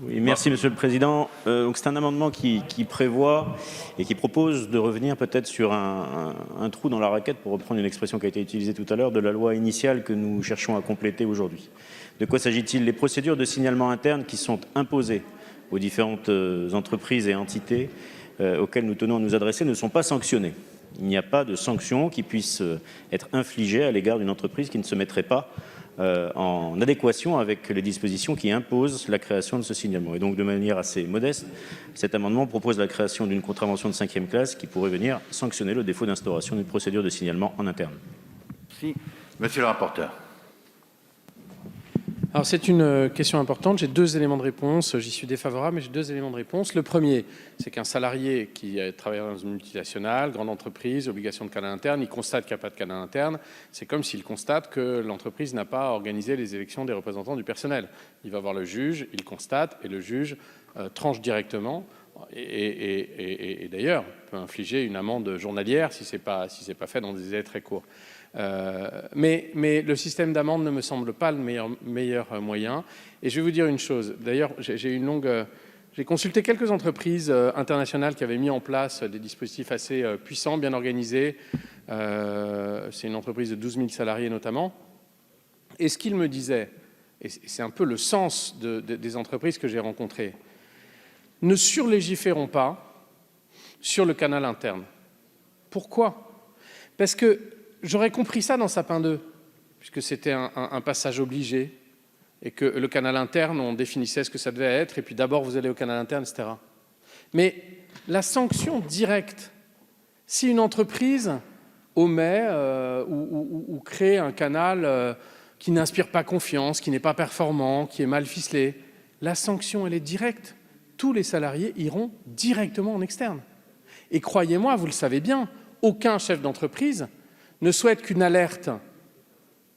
Oui, merci Monsieur le Président. Donc c'est un amendement qui prévoit et qui propose de revenir peut-être sur un trou dans la raquette, pour reprendre une expression qui a été utilisée tout à l'heure, de la loi initiale que nous cherchons à compléter aujourd'hui. De quoi s'agit-il? Les procédures de signalement interne qui sont imposées aux différentes entreprises et entités auxquelles nous tenons à nous adresser ne sont pas sanctionnées. Il n'y a pas de sanction qui puisse être infligée à l'égard d'une entreprise qui ne se mettrait pas en adéquation avec les dispositions qui imposent la création de ce signalement. Et donc, de manière assez modeste, cet amendement propose la création d'une contravention de 5e classe qui pourrait venir sanctionner le défaut d'instauration d'une procédure de signalement en interne. Merci. Monsieur le rapporteur. Alors c'est une question importante, j'ai deux éléments de réponse, j'y suis défavorable, mais j'ai deux éléments de réponse. Le premier, c'est qu'un salarié qui travaille dans une multinationale, grande entreprise, obligation de canal interne, il constate qu'il n'y a pas de canal interne, c'est comme s'il constate que l'entreprise n'a pas organisé les élections des représentants du personnel. Il va voir le juge, il constate, et le juge tranche directement, et d'ailleurs peut infliger une amende journalière si c'est pas fait dans des délais très courts. Mais le système d'amende ne me semble pas le meilleur moyen. Et je vais vous dire une chose. D'ailleurs, j'ai consulté quelques entreprises internationales qui avaient mis en place des dispositifs assez puissants, bien organisés. C'est une entreprise de 12 000 salariés notamment. Et ce qu'ils me disaient, et c'est un peu le sens des entreprises que j'ai rencontrées, ne surlégiférons pas sur le canal interne. Pourquoi? Parce que j'aurais compris ça dans Sapin 2, puisque c'était un passage obligé, et que le canal interne, on définissait ce que ça devait être, et puis d'abord vous allez au canal interne, etc. Mais la sanction directe, si une entreprise omet ou crée un canal qui n'inspire pas confiance, qui n'est pas performant, qui est mal ficelé, la sanction, elle est directe. Tous les salariés iront directement en externe. Et croyez-moi, vous le savez bien, aucun chef d'entreprise ne souhaite qu'une alerte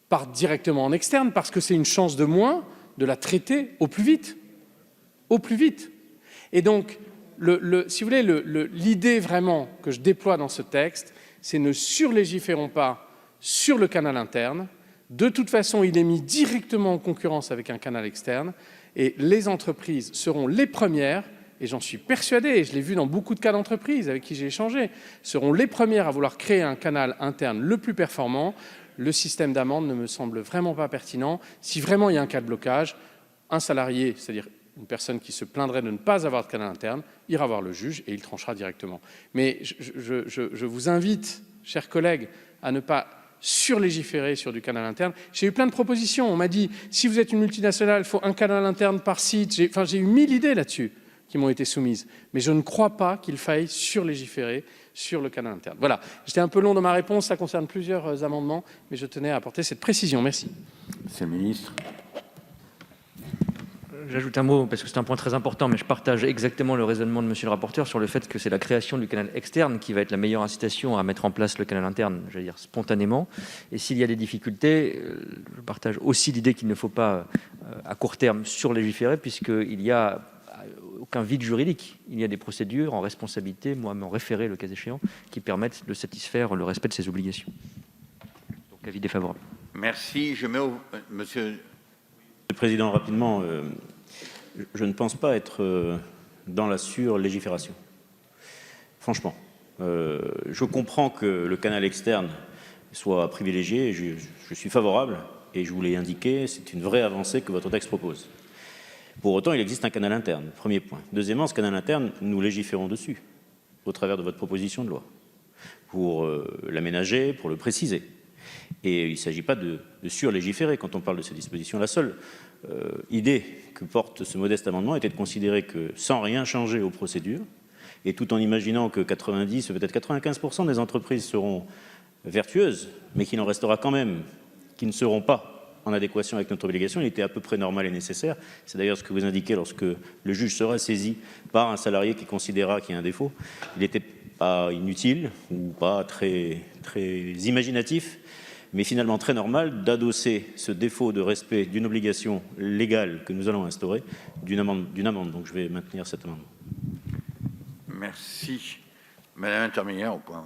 parte directement en externe parce que c'est une chance de moins de la traiter au plus vite. Au plus vite. Et donc, si vous voulez, l'idée vraiment que je déploie dans ce texte, c'est ne surlégiférons pas sur le canal interne. De toute façon, il est mis directement en concurrence avec un canal externe et les entreprises seront les premières, et j'en suis persuadé, et je l'ai vu dans beaucoup de cas d'entreprises avec qui j'ai échangé, seront les premières à vouloir créer un canal interne le plus performant. Le système d'amende ne me semble vraiment pas pertinent. Si vraiment il y a un cas de blocage, un salarié, c'est-à-dire une personne qui se plaindrait de ne pas avoir de canal interne, ira voir le juge et il tranchera directement. Mais je vous invite, chers collègues, à ne pas surlégiférer sur du canal interne. J'ai eu plein de propositions. On m'a dit, si vous êtes une multinationale, il faut un canal interne par site. J'ai eu 1000 idées là-dessus qui m'ont été soumises. Mais je ne crois pas qu'il faille surlégiférer sur le canal interne. Voilà. J'étais un peu long dans ma réponse. Ça concerne plusieurs amendements, mais je tenais à apporter cette précision. Merci. Monsieur le ministre. J'ajoute un mot, parce que c'est un point très important, mais je partage exactement le raisonnement de monsieur le rapporteur sur le fait que c'est la création du canal externe qui va être la meilleure incitation à mettre en place le canal interne, j'allais dire spontanément. Et s'il y a des difficultés, je partage aussi l'idée qu'il ne faut pas, à court terme, surlégiférer, puisqu'il n'y a aucun vide juridique. Il y a des procédures en responsabilité, moi m'en référer le cas échéant, qui permettent de satisfaire le respect de ses obligations. Donc avis défavorable. Merci. Je mets au... Monsieur le Président, rapidement, je ne pense pas être dans la surlégifération. Franchement, je comprends que le canal externe soit privilégié, je suis favorable, et je vous l'ai indiqué, c'est une vraie avancée que votre texte propose. Pour autant, il existe un canal interne, premier point. Deuxièmement, ce canal interne, nous légiférons dessus, au travers de votre proposition de loi, pour l'aménager, pour le préciser. Et il ne s'agit pas de surlégiférer quand on parle de ces dispositions. La seule idée que porte ce modeste amendement était de considérer que, sans rien changer aux procédures, et tout en imaginant que 90, peut-être 95% des entreprises seront vertueuses, mais qu'il en restera quand même qui ne seront pas en adéquation avec notre obligation, il était à peu près normal et nécessaire. C'est d'ailleurs ce que vous indiquez lorsque le juge sera saisi par un salarié qui considérera qu'il y a un défaut. Il n'était pas inutile ou pas très imaginatif, mais finalement très normal d'adosser ce défaut de respect d'une obligation légale que nous allons instaurer d'une amende. Donc je vais maintenir cet amendement. Merci. Madame l'intermédiaire au point.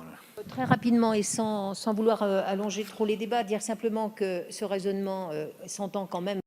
Très rapidement et sans vouloir allonger trop les débats, dire simplement que ce raisonnement s'entend quand même